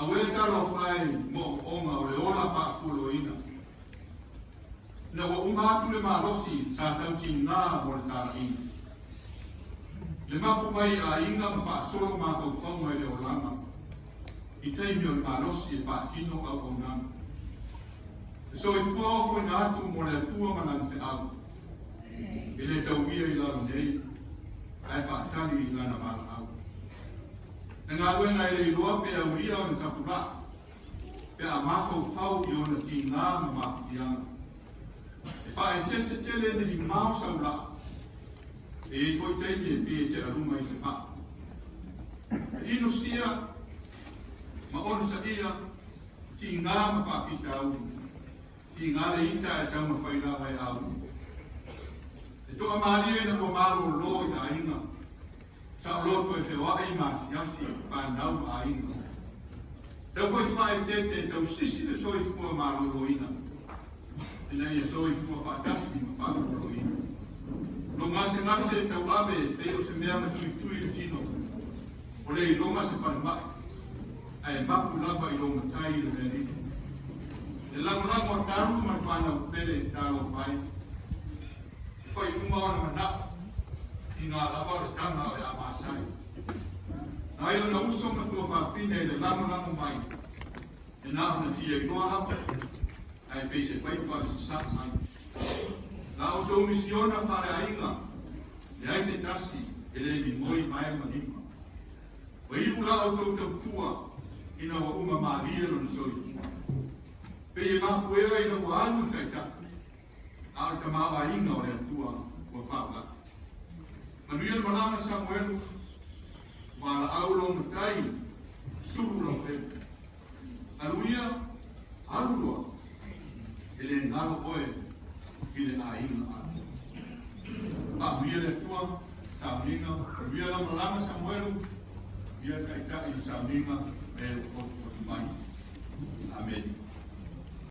Awe talo fai mo onga o le ola pa kulo ina. Na wa umatu le malosi sa tau tina mo le tala ina. Le mapu mai a inga pa solo ma tau whaunga le olanga. I teimi o le malosi e pa kino au au nanga. So i fua o na atu mo le atua manang te au. I le tau ia i lau nei. Ai pa tani i lana mala au. E ngā luenga e le iloa pe au ia o le tapura. Pe a mafau fau i o na ti ngā ma mafutianga. E wha e tete tele ne li mau saura. E i koi teimi e pe te aruma i se pa. E ino sia, ma ono sa ia, ti ngā ma whakita au. Ti ngā le ita e tau ma whairawa e au. E toa maari e na kua maro lo i a inga. Sa loto e te wae masi asi pa nau a inga. Tau koi whae tete tau sisi le soi kua maro lo ina. E nei e soi kua whaatasi ma whaku lo ina. No ngase tau abe te o se mea matui tui le tino. O le i longa se panmai. Ai maku lava i longa tai le meri. E lango a taru ma whanau pere talo pai. Pai umaona mana i ngā lava o le tanga o e a Masai. Ai o na uso ma tua whapine e le lango mai. E nā hana tia i noa hapa. Ai pei se whaipare se sa mai. Nā o tau misiona whare a inga. E ai se tasi e le ni moi mai manima. O ipu la o tau kua ina wa uma maria no soi. Pei e mapu ea ina wa anu kai taka. Ar kamawa inga o le atua o whaula. Manuia le manama Samuelu, ma la aulo matai, suru lo pe. Aluia, alua, ele ngalo oe, ile a inga atu. Manuia le atua, Saminga, manuia le manama Samuelu, ia kaita i Saminga, me o mai. Amen.